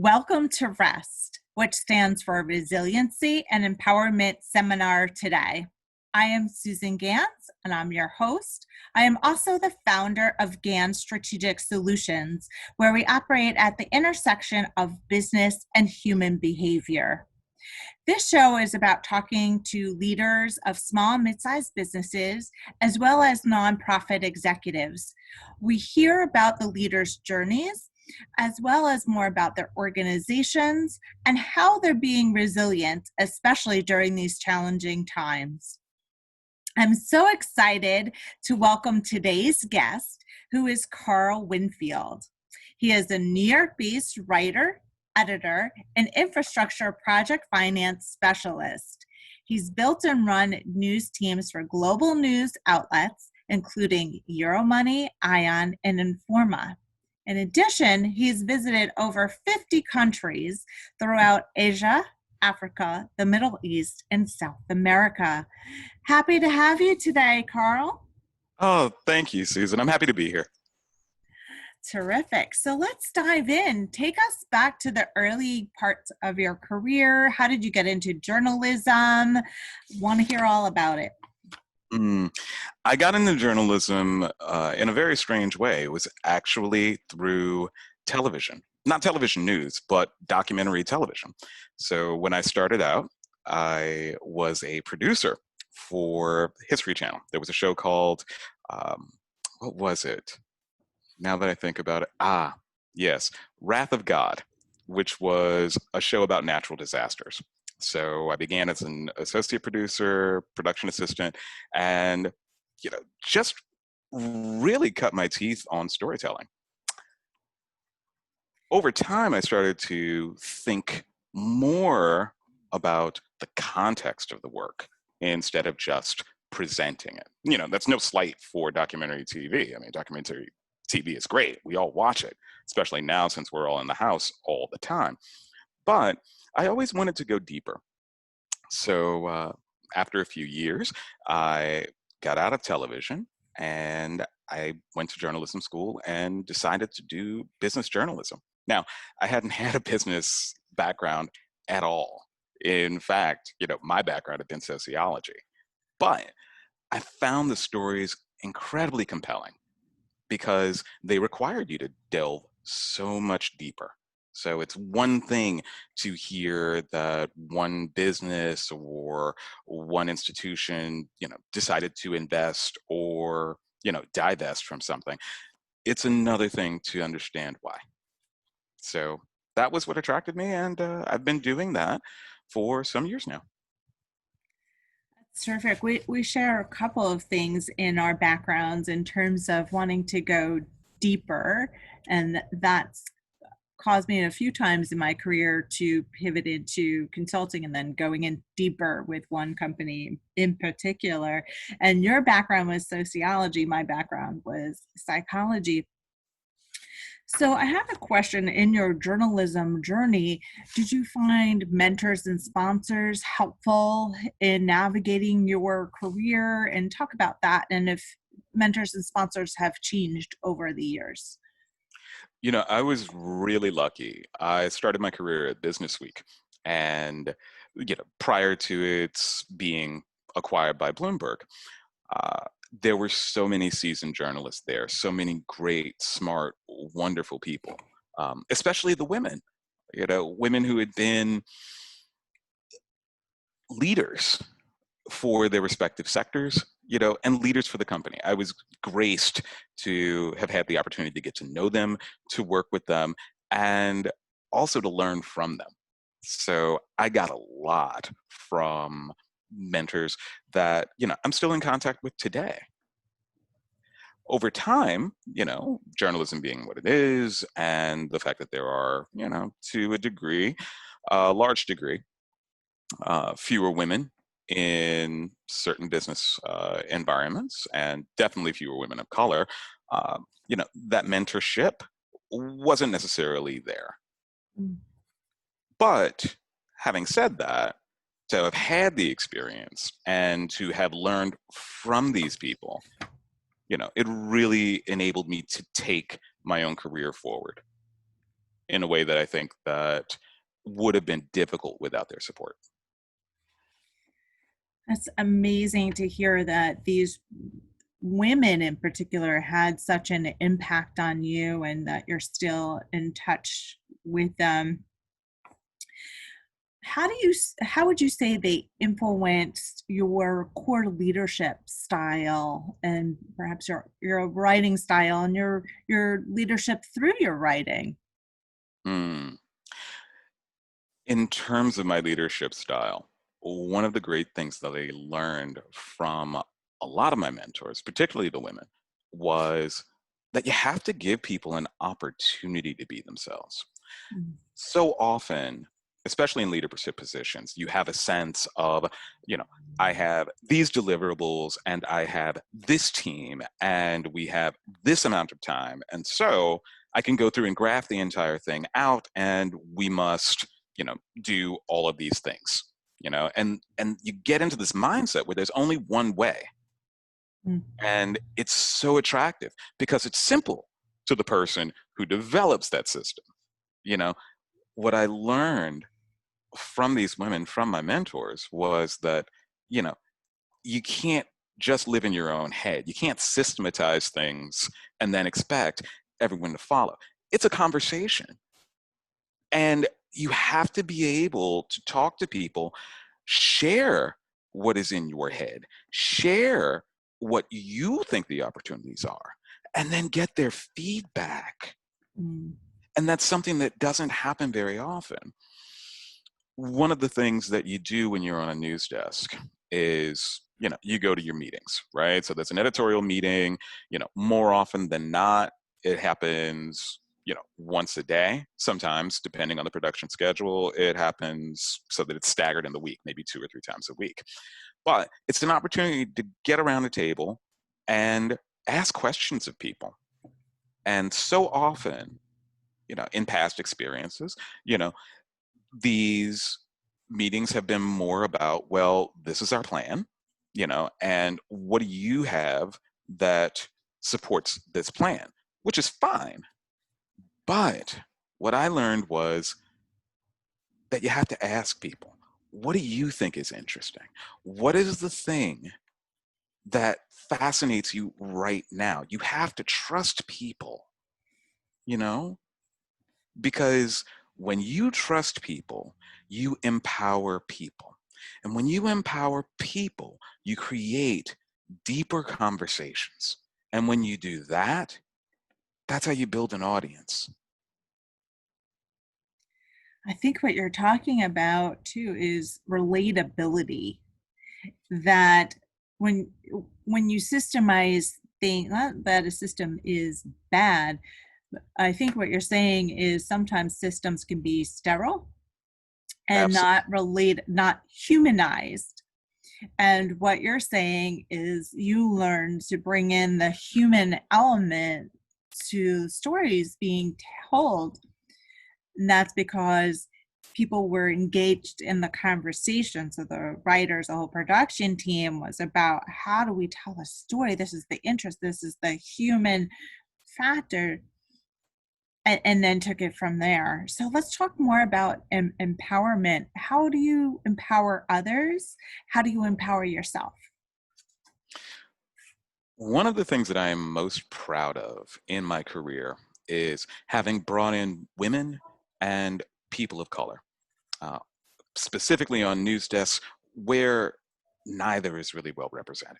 Welcome to REST, which stands for Resiliency and Empowerment Seminar today. I am Susan Gans, and I'm your host. I am also the founder of Gans Strategic Solutions, where we operate at the intersection of business and human behavior. This show is about talking to leaders of small and mid-sized businesses, as well as nonprofit executives. We hear about the leaders' journeys, as well as more about their organizations and how they're being resilient, especially during these challenging times. I'm so excited to welcome today's guest, who is Carl Winfield. He is a New York-based writer, editor, and infrastructure project finance specialist. He's built and run news teams for global news outlets, including Euromoney, Ion, and Informa. In addition, he's visited over 50 countries throughout Asia, Africa, the Middle East, and South America. Happy to have you today, Carl. Oh, thank you, Susan. I'm happy to be here. Terrific. So let's dive in. Take us back to the early parts of your career. How did you get into journalism? Want to hear all about it. I got into journalism in a very strange way. It was actually through television. Not television news, but documentary television. So when I started out, I was a producer for History Channel. There was a show called, what was it? Now that I think about it, yes, Wrath of God, which was a show about natural disasters. So I began as an associate producer, production assistant, and just really cut my teeth on storytelling. Over time, I started to think more about the context of the work instead of just presenting it. That's no slight for documentary TV. I mean, documentary TV is great. We all watch it, especially now since we're all in the house all the time. But I always wanted to go deeper. So after a few years, I got out of television and I went to journalism school and decided to do business journalism. Now, I hadn't had a business background at all. In fact, my background had been sociology. But I found the stories incredibly compelling because they required you to delve so much deeper. So it's one thing to hear that one business or one institution, decided to invest or, divest from something. It's another thing to understand why. So that was what attracted me, and I've been doing that for some years now. That's terrific. We share a couple of things in our backgrounds in terms of wanting to go deeper, and that's caused me a few times in my career to pivot into consulting and then going in deeper with one company in particular. And your background was sociology. My background was psychology. So I have a question. In your journalism journey, did you find mentors and sponsors helpful in navigating your career? And talk about that, and if mentors and sponsors have changed over the years. I was really lucky. I started my career at Business Week, and prior to its being acquired by Bloomberg, there were so many seasoned journalists there, so many great, smart, wonderful people, especially the women. Women who had been leaders for their respective sectors, and leaders for the company. I was graced to have had the opportunity to get to know them, to work with them, and also to learn from them. So I got a lot from mentors that, I'm still in contact with today. Over time, journalism being what it is, and the fact that there are, to a degree, a large degree, fewer women in certain business environments, and definitely fewer women of color, that mentorship wasn't necessarily there. But having said that, to have had the experience and to have learned from these people, it really enabled me to take my own career forward. in a way that I think that would have been difficult without their support. That's amazing to hear that these women in particular had such an impact on you and that you're still in touch with them. How would you say they influenced your core leadership style and perhaps your writing style and your leadership through your writing? Hmm. In terms of my leadership style, one of the great things that I learned from a lot of my mentors, particularly the women, was that you have to give people an opportunity to be themselves. Mm, So often, especially in leadership positions, you have a sense of, you know, I have these deliverables and I have this team and we have this amount of time. And so I can go through and graph the entire thing out and we must, do all of these things, and you get into this mindset where there's only one way. mm, And it's so attractive because it's simple to the person who develops that system. You know, what I learned from these women, from my mentors, was that, you know, you can't just live in your own head. You can't systematize things and then expect everyone to follow. It's a conversation. And you have to be able to talk to people, share what is in your head, share what you think the opportunities are, and then get their feedback. mm. And that's something that doesn't happen very often. One of the things that you do when you're on a news desk is, you go to your meetings, right? So there's an editorial meeting, more often than not, it happens, once a day. Sometimes, depending on the production schedule, it happens so that it's staggered in the week, maybe 2 or 3 times a week. But it's an opportunity to get around the table and ask questions of people. And so often, in past experiences, you know, these meetings have been more about, well, this is our plan, and what do you have that supports this plan, which is fine. But what I learned was that you have to ask people, what do you think is interesting? What is the thing that fascinates you right now? You have to trust people, you know? Because when you trust people, you empower people. And when you empower people, you create deeper conversations. And when you do that, that's how you build an audience. I think what you're talking about too is relatability. That when when you systemize things, not that a system is bad, I think what you're saying is sometimes systems can be sterile and Absolutely. not humanized. And what you're saying is you learn to bring in the human element to stories being told. And that's because people were engaged in the conversation. So the writers, the whole production team was about how do we tell a story? This is the interest, this is the human factor, and then took it from there. So let's talk more about empowerment. How do you empower others? How do you empower yourself? One of the things that I am most proud of in my career is having brought in women and people of color, uh, specifically on news desks where neither is really well represented.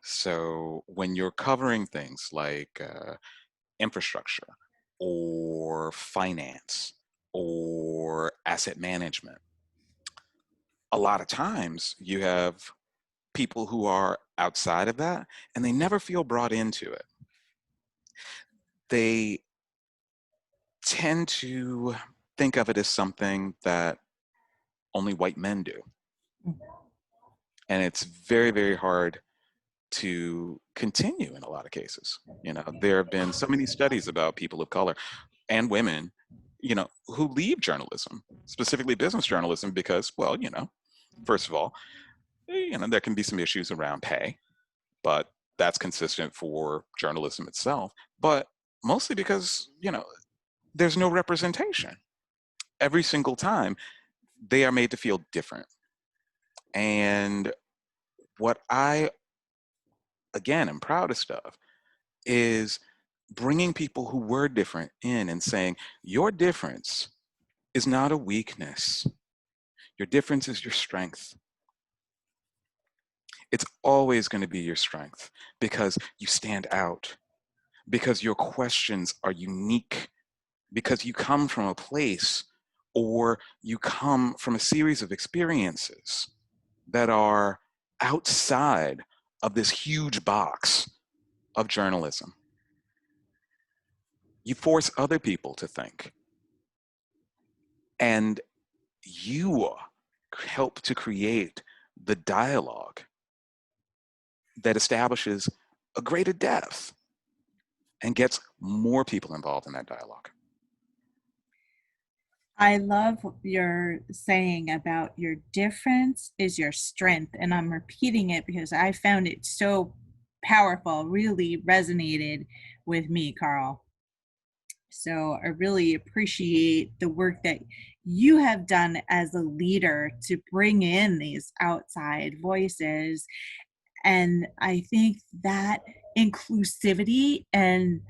So when you're covering things like infrastructure or finance or asset management, a lot of times you have people who are outside of that and they never feel brought into it. They tend to think of it as something that only white men do. And it's very, very hard to continue in a lot of cases. There have been so many studies about people of color and women, who leave journalism, specifically business journalism, because, well, first of all, there can be some issues around pay, but that's consistent for journalism itself. But mostly because, there's no representation. Every single time, they are made to feel different. And what I, again, am proudest of is bringing people who were different in and saying, your difference is not a weakness. Your difference is your strength. It's always going to be your strength because you stand out, because your questions are unique, because you come from a place or you come from a series of experiences that are outside of this huge box of journalism. You force other people to think, and you help to create the dialogue that establishes a greater depth and gets more people involved in that dialogue. I love what you're saying about your difference is your strength. And I'm repeating it because I found it so powerful, really resonated with me, Carl. So I really appreciate the work that you have done as a leader to bring in these outside voices. And I think that inclusivity and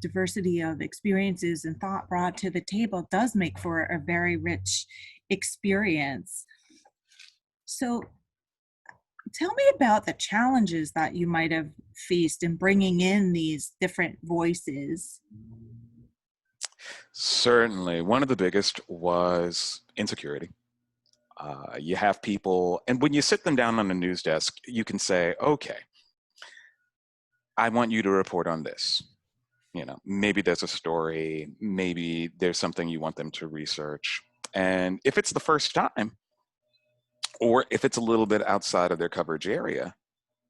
diversity of experiences and thought brought to the table does make for a very rich experience. So tell me about the challenges that you might have faced in bringing in these different voices. Certainly, one of the biggest was insecurity. You have people, and when you sit them down on a news desk, you can say, okay, I want you to report on this. You know, maybe there's a story, maybe there's something you want them to research. And if it's the first time, or if it's a little bit outside of their coverage area,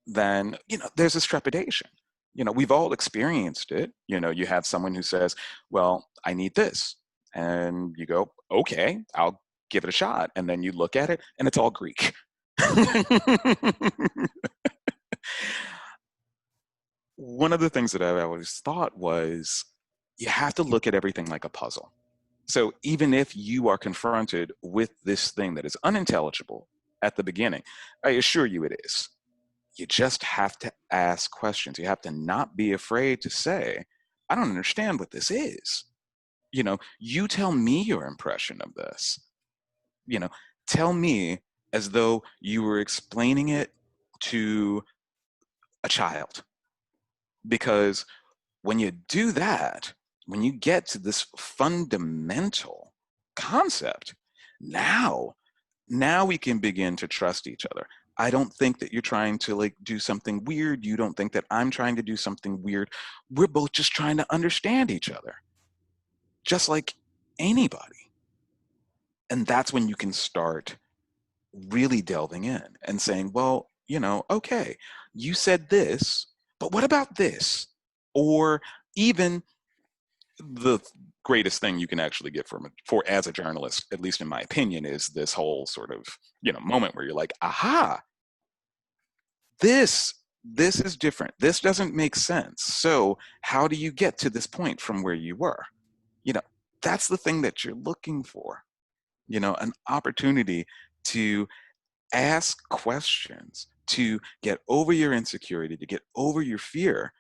then, there's this trepidation. We've all experienced it. You have someone who says, well, I need this. And you go, okay, I'll give it a shot. And then you look at it and it's all Greek. One of the things that I've always thought was you have to look at everything like a puzzle. So even if you are confronted with this thing that is unintelligible at the beginning, I assure you it is. You just have to ask questions. You have to not be afraid to say, I don't understand what this is. You tell me your impression of this. You know, Tell me as though you were explaining it to a child. Because when you do that, when you get to this fundamental concept, now we can begin to trust each other. I don't think that you're trying to do something weird. You don't think that I'm trying to do something weird. We're both just trying to understand each other, just like anybody. And that's when you can start really delving in and saying, well, okay, you said this, but what about this? Or even the greatest thing you can actually get for as a journalist, at least in my opinion, is this whole sort of moment where you're like, aha, this is different. This doesn't make sense. So how do you get to this point from where you were? That's the thing that you're looking for. An opportunity to ask questions, to get over your insecurity, to get over your fear,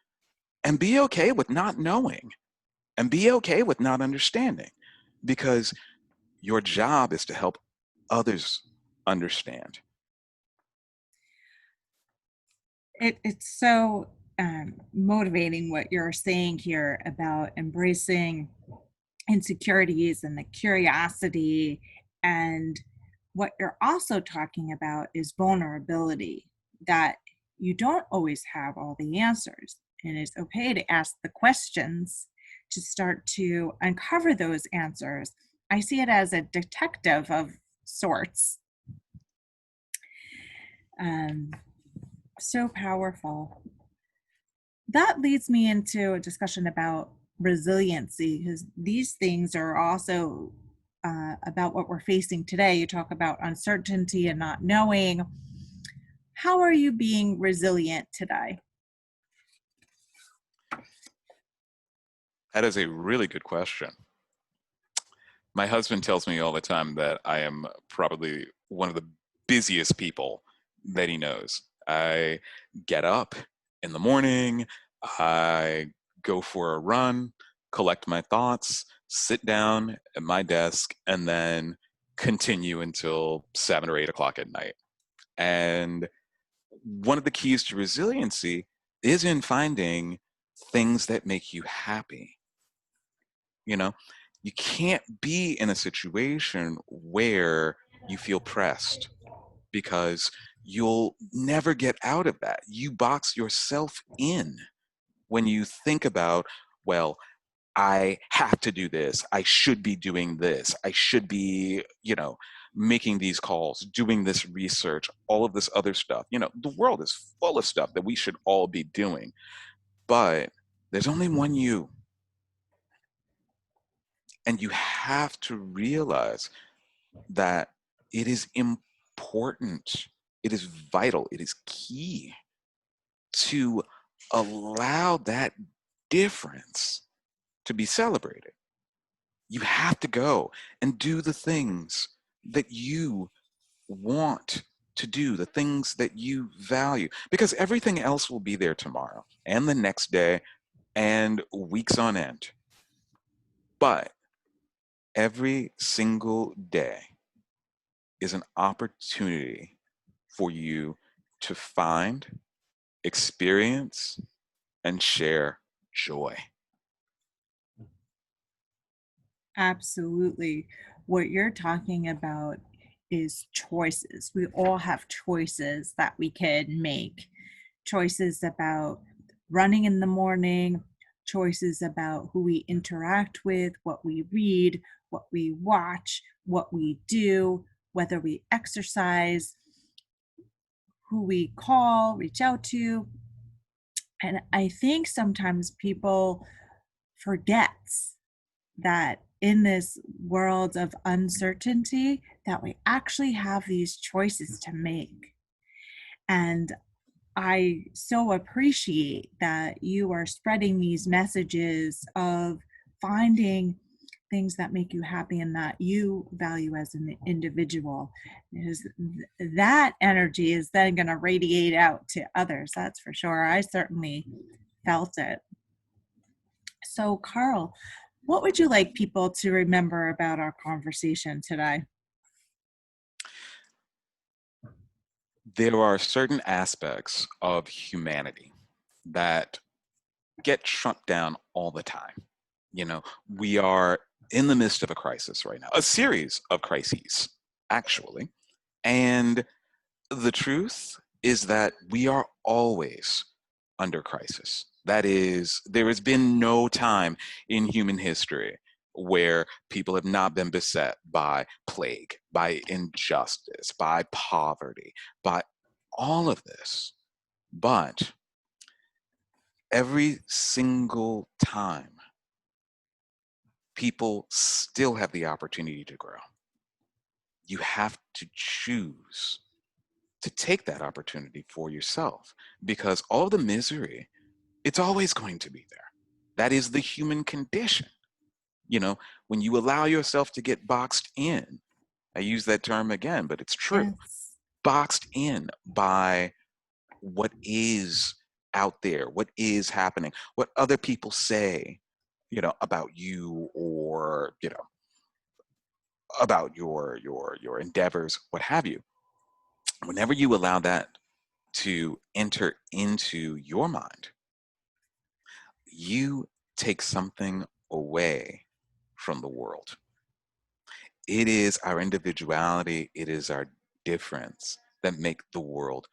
and be okay with not knowing, and be okay with not understanding, because your job is to help others understand. It's so motivating what you're saying here about embracing insecurities and the curiosity. And what you're also talking about is vulnerability, that you don't always have all the answers. And it's okay to ask the questions to start to uncover those answers. I see it as a detective of sorts. Um, so powerful. That leads me into a discussion about resiliency, because these things are also about what we're facing today. You talk about uncertainty and not knowing. How are you being resilient today? That is a really good question. My husband tells me all the time that I am probably one of the busiest people that he knows. I get up in the morning, I go for a run, collect my thoughts, sit down at my desk, and then continue until 7 or 8 o'clock at night. And one of the keys to resiliency is in finding things that make you happy. You know, you can't be in a situation where you feel pressed because you'll never get out of that. You box yourself in when you think about, well, I have to do this. I should be doing this. I should be, making these calls, doing this research, all of this other stuff. The world is full of stuff that we should all be doing, but there's only one you. And you have to realize that it is important, it is vital, it is key to allow that difference to be celebrated. You have to go and do the things that you want to do, the things that you value, because everything else will be there tomorrow and the next day and weeks on end. But every single day is an opportunity for you to find, experience, and share joy. Absolutely. What you're talking about is choices. We all have choices that we can make. Choices about running in the morning, choices about who we interact with, what we read, what we watch, what we do, whether we exercise, who we call, reach out to. And I think sometimes people forgets that in this world of uncertainty that we actually have these choices to make. And I so appreciate that you are spreading these messages of finding things that make you happy and that you value as an individual, because that energy is then going to radiate out to others. That's for sure. I certainly felt it. So, Carl, what would you like people to remember about our conversation today? There are certain aspects of humanity that get shrunk down all the time. We are in the midst of a crisis right now, a series of crises, actually. And the truth is that we are always under crisis. That is, there has been no time in human history where people have not been beset by plague, by injustice, by poverty, by all of this. But every single time, people still have the opportunity to grow. You have to choose to take that opportunity for yourself, because all the misery, it's always going to be there. That is the human condition. When you allow yourself to get boxed in, I use that term again, but it's true, Yes. boxed in by what is out there, what is happening, what other people say, about you, or, about your endeavors, what have you. Whenever you allow that to enter into your mind, you take something away from the world. It is our individuality, it is our difference that make the world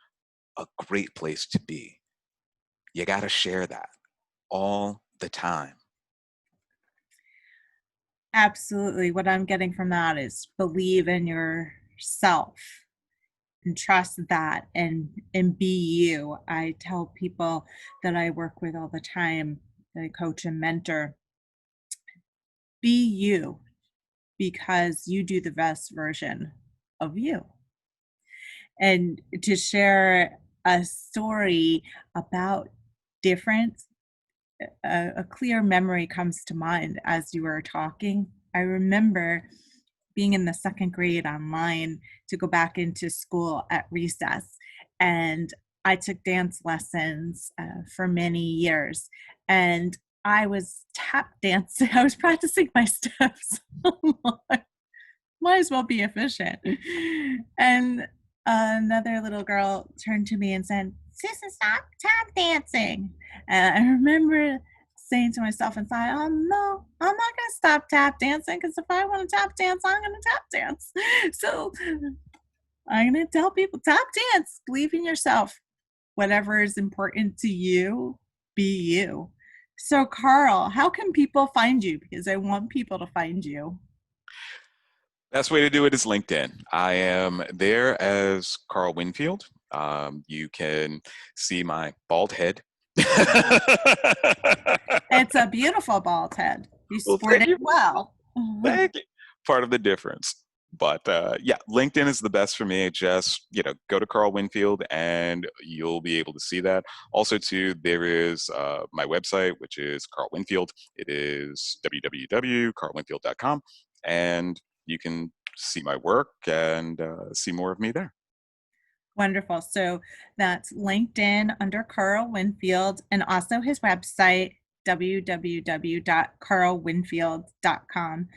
a great place to be. You got to share that all the time. Absolutely. What I'm getting from that is believe in yourself and trust that and be you. I tell people that I work with all the time, that I coach and mentor, be you because you do the best version of you. And to share a story about difference, a clear memory comes to mind as you were talking. I remember being in the second grade online to go back into school at recess. And I took dance lessons for many years. And I was tap dancing. I was practicing my steps. Might as well be efficient. And another little girl turned to me and said, Susan, stop tap dancing. And I remember saying to myself inside, oh no, I'm not going to stop tap dancing, because if I want to tap dance, I'm going to tap dance. So I'm going to tell people, tap dance, believe in yourself. Whatever is important to you, be you. So Carl, how can people find you? Because I want people to find you. Best way to do it is LinkedIn. I am there as Carl Winfield. You can see my bald head. It's a beautiful bald head. You Well, sport thank it you. well. Thank you. Part of the difference. But yeah, LinkedIn is the best for me. Just, go to Carl Winfield and you'll be able to see that. Also, too, there is my website, which is Carl Winfield. It is www.carlwinfield.com. And you can see my work and see more of me there. Wonderful. So that's LinkedIn under Carl Winfield, and also his website, www.carlwinfield.com.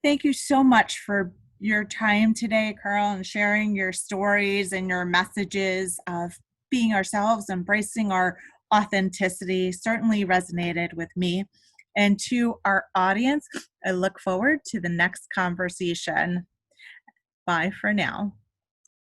Thank you so much for your time today, Carl, and sharing your stories and your messages of being ourselves, embracing our authenticity. Certainly resonated with me. And to our audience, I look forward to the next conversation. Bye for now.